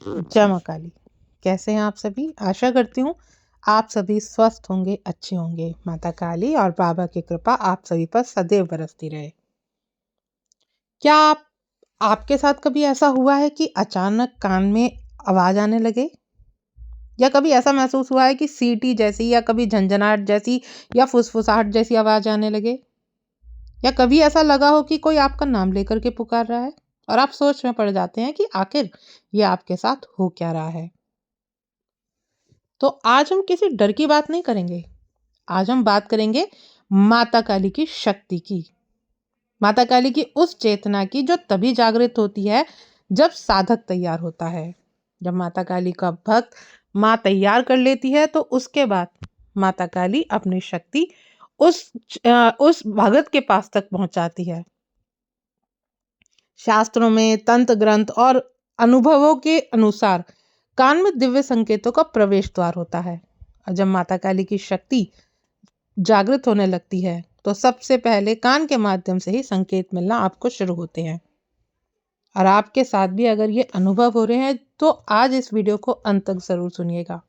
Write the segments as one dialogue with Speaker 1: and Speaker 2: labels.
Speaker 1: जय माँ काली। कैसे हैं आप सभी? आशा करती हूँ आप सभी स्वस्थ होंगे, अच्छे होंगे। माता काली और बाबा की कृपा आप सभी पर सदैव बरसती रहे। क्या आपके साथ कभी ऐसा हुआ है कि अचानक कान में आवाज आने लगे, या कभी ऐसा महसूस हुआ है कि सीटी जैसी, या कभी झंझनाहट जैसी, या फुसफुसाहट जैसी आवाज आने लगे, या कभी ऐसा लगा हो कि कोई आपका नाम लेकर के पुकार रहा है और आप सोच में पड़ जाते हैं कि आखिर ये आपके साथ हो क्या रहा है? तो आज हम किसी डर की बात नहीं करेंगे। आज हम बात करेंगे माता काली की शक्ति की। माता काली की उस चेतना की जो तभी जागृत होती है जब साधक तैयार होता है। जब माता काली का भक्त माँ तैयार कर लेती है तो उसके बाद माता काली अपनी शक्ति उस भगत के पास तक पहुंचाती है। शास्त्रों में, तंत्र ग्रंथ और अनुभवों के अनुसार कान में दिव्य संकेतों का प्रवेश द्वार होता है। और जब माता काली की शक्ति जागृत होने लगती है तो सबसे पहले कान के माध्यम से ही संकेत मिलना आपको शुरू होते हैं। और आपके साथ भी अगर ये अनुभव हो रहे हैं तो आज इस वीडियो को अंत तक जरूर सुनिएगा।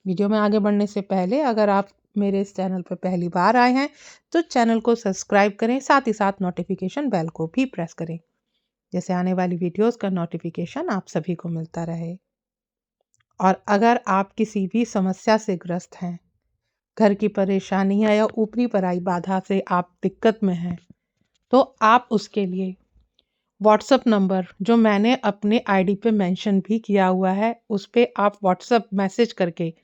Speaker 1: वीडियो में आगे बढ़ने से पहले अगर आप मेरे इस चैनल पर पहली बार आए हैं तो चैनल को सब्सक्राइब करें, साथ ही साथ नोटिफिकेशन बेल को भी प्रेस करें, जैसे आने वाली वीडियोस का नोटिफिकेशन आप सभी को मिलता रहे। और अगर आप किसी भी समस्या से ग्रस्त हैं, घर की परेशानी है या ऊपरी पराई बाधा से आप दिक्कत में हैं, तो आप उसके लिए व्हाट्सएप नंबर जो मैंने अपने आईडी पे मेंशन भी किया हुआ है, उस पे आप व्हाट्सएप मैसेज करके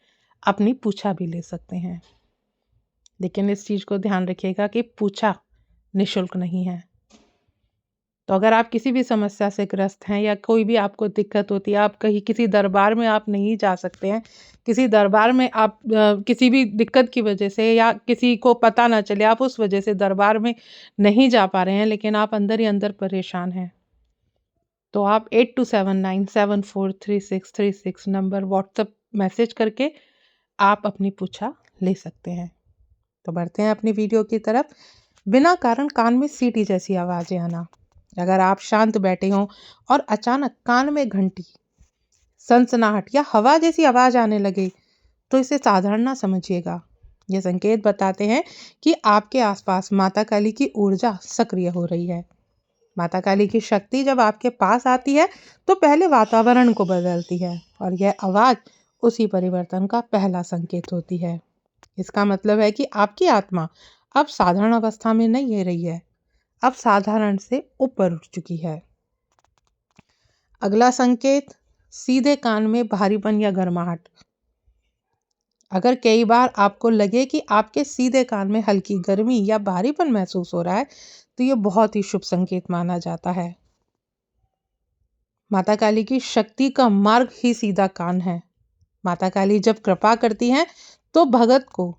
Speaker 1: अपनी पूछा भी ले सकते हैं। लेकिन इस चीज़ को ध्यान रखिएगा कि पूछा निःशुल्क नहीं है। तो अगर आप किसी भी समस्या से ग्रस्त हैं या कोई भी आपको दिक्कत होती है, आप कहीं किसी दरबार में आप नहीं जा सकते हैं, किसी दरबार में आप किसी भी दिक्कत की वजह से या किसी को पता ना चले, आप उस वजह से दरबार में नहीं जा पा रहे हैं, लेकिन आप अंदर ही अंदर परेशान हैं, तो आप 8279743636 नंबर व्हाट्सएप मैसेज करके आप अपनी पूछा ले सकते हैं। तो बढ़ते हैं अपनी वीडियो की तरफ। बिना कारण कान में सीटी जैसी आवाज़ें आना। अगर आप शांत बैठे हों और अचानक कान में घंटी, सनसनाहट या हवा जैसी आवाज आने लगे तो इसे साधारण ना समझिएगा। ये संकेत बताते हैं कि आपके आसपास माता काली की ऊर्जा सक्रिय हो रही है। माता काली की शक्ति जब आपके पास आती है तो पहले वातावरण को बदलती है और यह आवाज उसी परिवर्तन का पहला संकेत होती है। इसका मतलब है कि आपकी आत्मा अब साधारण अवस्था में नहीं रह रही है, अब साधारण से ऊपर उठ चुकी है। अगला संकेत, सीधे कान में भारीपन या गर्माहट। अगर कई बार आपको लगे कि आपके सीधे कान में हल्की गर्मी या भारीपन महसूस हो रहा है तो यह बहुत ही शुभ संकेत माना जाता है। माता काली की शक्ति का मार्ग ही सीधा कान है। माता काली जब कृपा करती हैं तो भगत को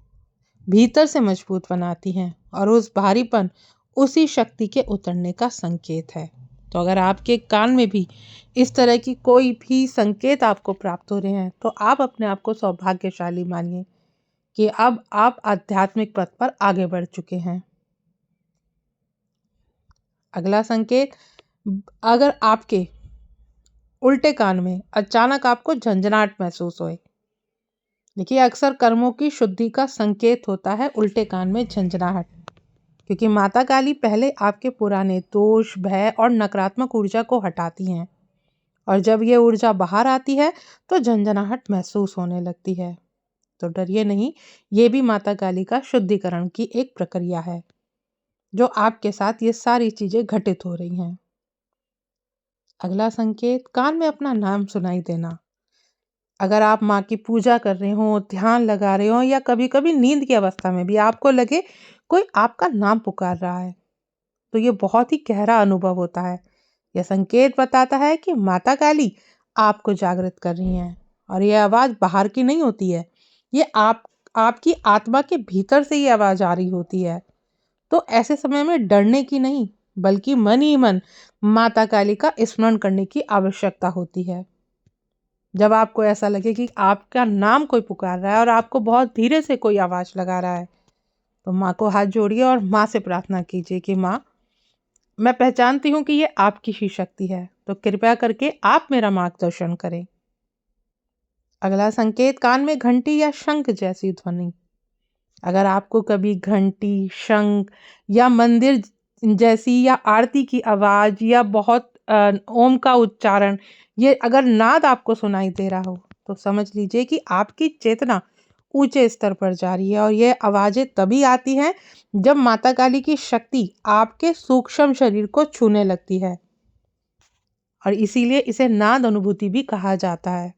Speaker 1: भीतर से मजबूत बनाती हैं और उस भारीपन उसी शक्ति के उतरने का संकेत है। तो अगर आपके कान में भी इस तरह की कोई भी संकेत आपको प्राप्त हो रहे हैं तो आप अपने आप को सौभाग्यशाली मानिए कि अब आप आध्यात्मिक पथ पर आगे बढ़ चुके हैं। अगला संकेत, अगर आपके उल्टे कान में अचानक आपको झंझनाहट महसूस होए। देखिए, अक्सर कर्मों की शुद्धि का संकेत होता है उल्टे कान में झंझनाहट, क्योंकि माता काली पहले आपके पुराने दोष, भय और नकारात्मक ऊर्जा को हटाती हैं और जब ये ऊर्जा बाहर आती है तो झंझनाहट महसूस होने लगती है। तो डरिए नहीं, ये भी माता काली का शुद्धिकरण की एक प्रक्रिया है जो आपके साथ ये सारी चीजें घटित हो रही हैं। अगला संकेत, कान में अपना नाम सुनाई देना। अगर आप माँ की पूजा कर रहे हो, ध्यान लगा रहे हो या कभी कभी नींद की अवस्था में भी आपको लगे कोई आपका नाम पुकार रहा है तो ये बहुत ही गहरा अनुभव होता है। यह संकेत बताता है कि माता काली आपको जागृत कर रही हैं और यह आवाज बाहर की नहीं होती है, ये आपकी आत्मा के भीतर से ये आवाज आ रही होती है। तो ऐसे समय में डरने की नहीं बल्कि मन ही मन माता काली का स्मरण करने की आवश्यकता होती है। जब आपको ऐसा लगे कि आपका नाम कोई पुकार रहा है और आपको बहुत धीरे से कोई आवाज लगा रहा है तो माँ को हाथ जोड़िए और माँ से प्रार्थना कीजिए कि माँ, मैं पहचानती हूँ कि ये आपकी ही शक्ति है, तो कृपया करके आप मेरा मार्गदर्शन करें। अगला संकेत, कान में घंटी या शंख जैसी ध्वनि। अगर आपको कभी घंटी, शंख या मंदिर जैसी या आरती की आवाज या बहुत ओम का उच्चारण, ये अगर नाद आपको सुनाई दे रहा हो, तो समझ लीजिए कि आपकी चेतना ऊंचे स्तर पर जा रही है। और ये आवाजें तभी आती हैं जब माता काली की शक्ति आपके सूक्ष्म शरीर को छूने लगती है, और इसीलिए इसे नाद अनुभूति भी कहा जाता है।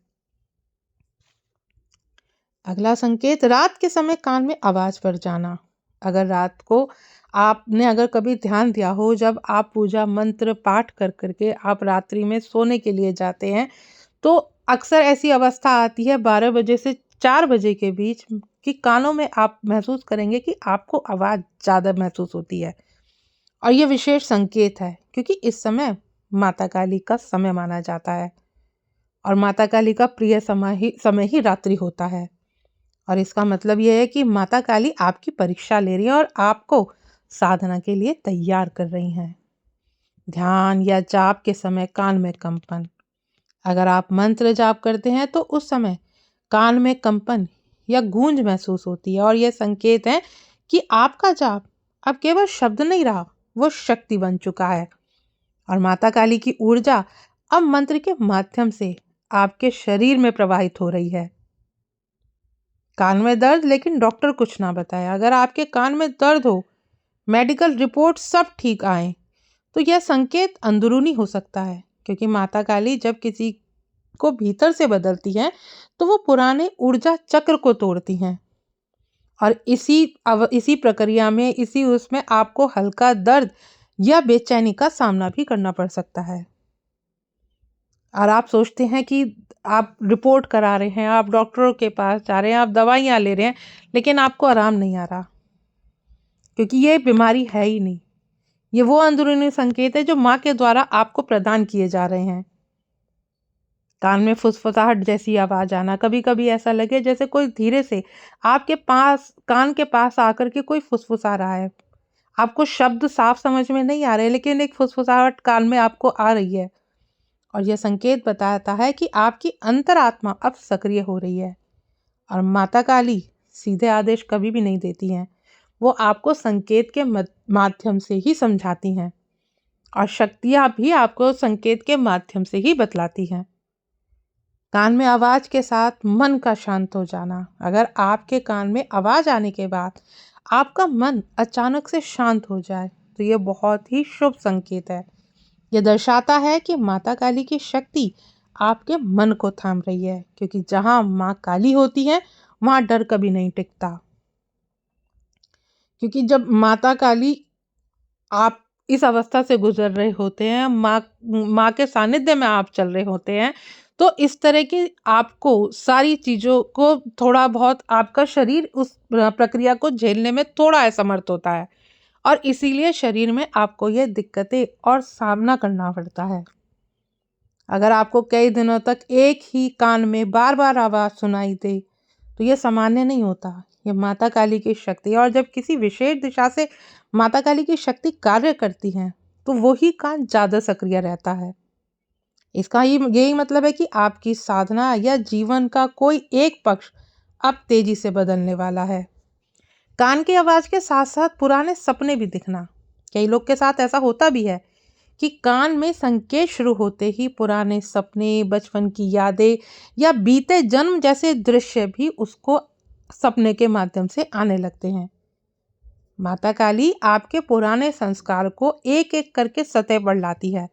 Speaker 1: अगला संकेत, रात के समय कान में आवाज पर जाना। अगर रात को आपने अगर कभी ध्यान दिया हो, जब आप पूजा मंत्र पाठ कर करके आप रात्रि में सोने के लिए जाते हैं, तो अक्सर ऐसी अवस्था आती है 12 बजे से 4 बजे के बीच कि कानों में आप महसूस करेंगे कि आपको आवाज ज़्यादा महसूस होती है। और ये विशेष संकेत है क्योंकि इस समय माता काली का समय माना जाता है, और माता काली का प्रिय समय ही रात्रि होता है। और इसका मतलब यह है कि माता काली आपकी परीक्षा ले रही है और आपको साधना के लिए तैयार कर रही हैं। ध्यान या जाप के समय कान में कंपन। अगर आप मंत्र जाप करते हैं तो उस समय कान में कंपन या गूंज महसूस होती है, और यह संकेत है कि आपका जाप अब केवल शब्द नहीं रहा, वो शक्ति बन चुका है। और माता काली की ऊर्जा अब मंत्र के माध्यम से आपके शरीर में प्रवाहित हो रही है। कान में दर्द लेकिन डॉक्टर कुछ ना बताए। अगर आपके कान में दर्द हो, मेडिकल रिपोर्ट सब ठीक आए, तो यह संकेत अंदरूनी हो सकता है, क्योंकि माता काली जब किसी को भीतर से बदलती हैं तो वो पुराने ऊर्जा चक्र को तोड़ती हैं। और इसी प्रक्रिया में उसमें आपको हल्का दर्द या बेचैनी का सामना भी करना पड़ सकता है। और आप सोचते हैं कि आप रिपोर्ट करा रहे हैं, आप डॉक्टरों के पास जा रहे हैं, आप दवाइयाँ ले रहे हैं, लेकिन आपको आराम नहीं आ रहा, क्योंकि ये बीमारी है ही नहीं। ये वो अंदरूनी संकेत है जो माँ के द्वारा आपको प्रदान किए जा रहे हैं। कान में फुसफुसाहट जैसी आवाज आना। कभी कभी ऐसा लगे जैसे कोई धीरे से आपके पास, कान के पास आकर के कोई फुसफुसा रहा है। आपको शब्द साफ समझ में नहीं आ रहे, लेकिन एक फुसफुसाहट कान में आपको आ रही है, और यह संकेत बताता है कि आपकी अंतरात्मा अब सक्रिय हो रही है। और माता काली सीधे आदेश कभी भी नहीं देती हैं, वो आपको संकेत के माध्यम से ही समझाती हैं, और शक्तियाँ भी आपको संकेत के माध्यम से ही बतलाती हैं। कान में आवाज के साथ मन का शांत हो जाना। अगर आपके कान में आवाज आने के बाद आपका मन अचानक से शांत हो जाए, तो ये बहुत ही शुभ संकेत है। यह दर्शाता है कि माता काली की शक्ति आपके मन को थाम रही है, क्योंकि जहां माँ काली होती है वहां डर कभी नहीं टिकता। क्योंकि जब माता काली, आप इस अवस्था से गुजर रहे होते हैं, माँ के सानिध्य में आप चल रहे होते हैं, तो इस तरह की आपको सारी चीज़ों को थोड़ा बहुत आपका शरीर उस प्रक्रिया को झेलने में थोड़ा असमर्थ होता है, और इसीलिए शरीर में आपको ये दिक्कतें और सामना करना पड़ता है। अगर आपको कई दिनों तक एक ही कान में बार बार आवाज़ सुनाई दे, तो ये सामान्य नहीं होता, ये माता काली की शक्ति है। और जब किसी विशेष दिशा से माता काली की शक्ति कार्य करती है, तो वही कान ज़्यादा सक्रिय रहता है। इसका यही मतलब है कि आपकी साधना या जीवन का कोई एक पक्ष अब तेजी से बदलने वाला है। कान की आवाज़ के साथ साथ पुराने सपने भी दिखना। कई लोग के साथ ऐसा होता भी है कि कान में संकेत शुरू होते ही पुराने सपने, बचपन की यादें या बीते जन्म जैसे दृश्य भी उसको सपने के माध्यम से आने लगते हैं। माता काली आपके पुराने संस्कार को एक एक करके सतह पर लाती है,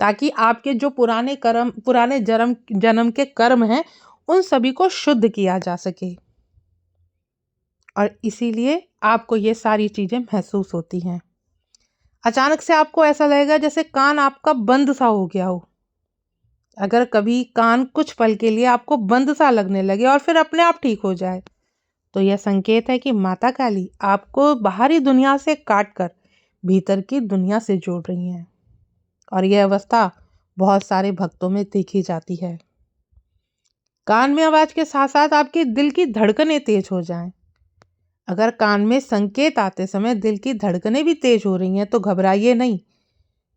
Speaker 1: ताकि आपके जो पुराने जन्म के कर्म हैं, उन सभी को शुद्ध किया जा सके। और इसीलिए आपको ये सारी चीजें महसूस होती हैं। अचानक से आपको ऐसा लगेगा जैसे कान आपका बंद सा हो गया हो। अगर कभी कान कुछ पल के लिए आपको बंद सा लगने लगे और फिर अपने आप ठीक हो जाए, तो यह संकेत है कि माता काली आपको बाहरी दुनिया से काट कर भीतर की दुनिया से जोड़ रही हैं। और यह अवस्था बहुत सारे भक्तों में देखी जाती है। कान में आवाज के साथ साथ आपके दिल की धड़कनें तेज हो जाएं। अगर कान में संकेत आते समय दिल की धड़कनें भी तेज हो रही हैं, तो घबराइए नहीं,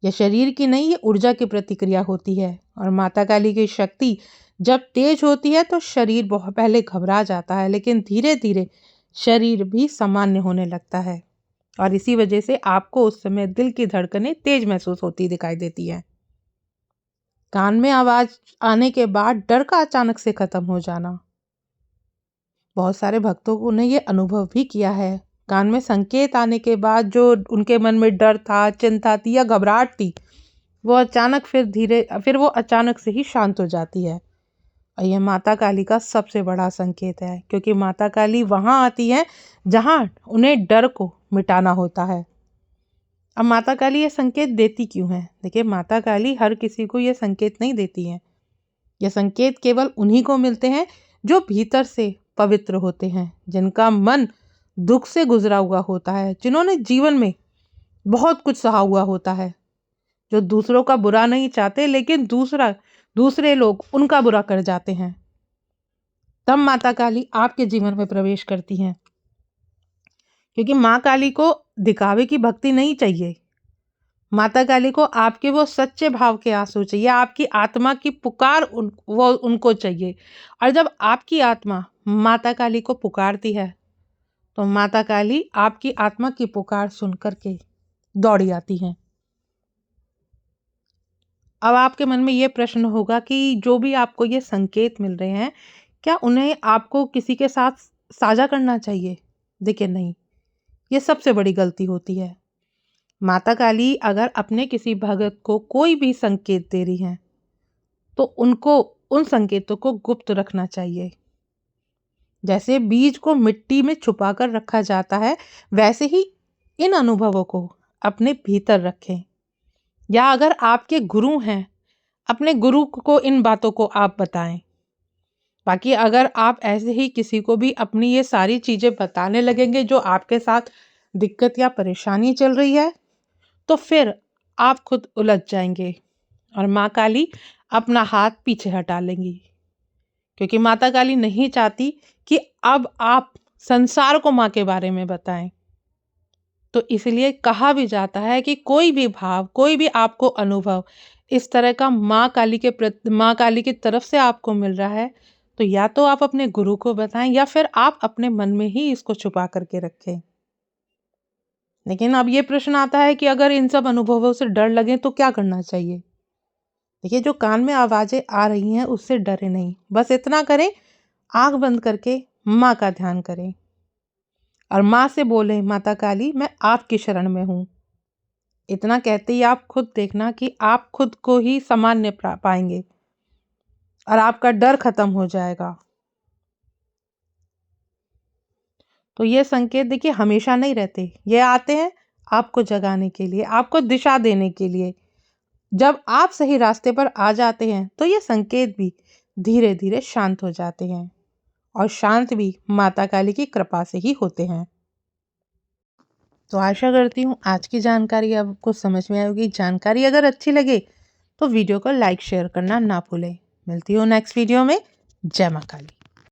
Speaker 1: यह शरीर की नहीं, ये ऊर्जा की प्रतिक्रिया होती है। और माता काली की शक्ति जब तेज होती है तो शरीर बहुत पहले घबरा जाता है, लेकिन धीरे धीरे शरीर भी सामान्य होने लगता है। और इसी वजह से आपको उस समय दिल की धड़कनें तेज महसूस होती दिखाई देती है। कान में आवाज आने के बाद डर का अचानक से खत्म हो जाना। बहुत सारे भक्तों ने ये अनुभव भी किया है। कान में संकेत आने के बाद जो उनके मन में डर था, चिंता थी या घबराहट थी, वो अचानक फिर वो अचानक से ही शांत हो जाती है। और यह माता काली का सबसे बड़ा संकेत है, क्योंकि माता काली वहां आती है जहां उन्हें डर को मिटाना होता है। अब माता काली ये संकेत देती क्यों है? देखिए, माता काली हर किसी को ये संकेत नहीं देती है। ये संकेत केवल उन्हीं को मिलते हैं जो भीतर से पवित्र होते हैं, जिनका मन दुख से गुजरा हुआ होता है, जिन्होंने जीवन में बहुत कुछ सहा हुआ होता है, जो दूसरों का बुरा नहीं चाहते लेकिन दूसरे लोग उनका बुरा कर जाते हैं। तब माता काली आपके जीवन में प्रवेश करती हैं, क्योंकि माँ काली को दिखावे की भक्ति नहीं चाहिए। माता काली को आपके वो सच्चे भाव के आंसू चाहिए, आपकी आत्मा की पुकार वो उनको चाहिए। और जब आपकी आत्मा माता काली को पुकारती है तो माता काली आपकी आत्मा की पुकार सुन करके दौड़ी आती हैं। अब आपके मन में ये प्रश्न होगा कि जो भी आपको ये संकेत मिल रहे हैं, क्या उन्हें आपको किसी के साथ साझा करना चाहिए? देखिए नहीं, ये सबसे बड़ी गलती होती है। माता काली अगर अपने किसी भगत को कोई भी संकेत दे रही हैं तो उनको उन संकेतों को गुप्त रखना चाहिए। जैसे बीज को मिट्टी में छुपा कर रखा जाता है, वैसे ही इन अनुभवों को अपने भीतर रखें। या अगर आपके गुरु हैं, अपने गुरु को इन बातों को आप बताएं। बाकी अगर आप ऐसे ही किसी को भी अपनी ये सारी चीजें बताने लगेंगे जो आपके साथ दिक्कत या परेशानी चल रही है, तो फिर आप खुद उलझ जाएंगे और माँ काली अपना हाथ पीछे हटा लेंगी, क्योंकि माता काली नहीं चाहती कि अब आप संसार को माँ के बारे में बताएं। तो इसलिए कहा भी जाता है कि कोई भी भाव, कोई भी आपको अनुभव इस तरह का माँ काली की तरफ से आपको मिल रहा है, तो या तो आप अपने गुरु को बताएं या फिर आप अपने मन में ही इसको छुपा करके रखें। लेकिन अब ये प्रश्न आता है कि अगर इन सब अनुभवों से डर लगे तो क्या करना चाहिए? देखिए, जो कान में आवाजें आ रही हैं उससे डरे नहीं, बस इतना करें, आंख बंद करके माँ का ध्यान करें और माँ से बोले, माता काली मैं आपकी शरण में हूँ। इतना कहते ही आप खुद देखना कि आप खुद को ही सामान्य पाएंगे और आपका डर खत्म हो जाएगा। तो ये संकेत देखिए हमेशा नहीं रहते, ये आते हैं आपको जगाने के लिए, आपको दिशा देने के लिए। जब आप सही रास्ते पर आ जाते हैं तो ये संकेत भी धीरे धीरे शांत हो जाते हैं, और शांत भी माता काली की कृपा से ही होते हैं। तो आशा करती हूँ आज की जानकारी आपको समझ में आएगी। जानकारी अगर अच्छी लगे तो वीडियो को लाइक शेयर करना ना भूलें। मिलती हूँ नेक्स्ट वीडियो में। जय माँ काली।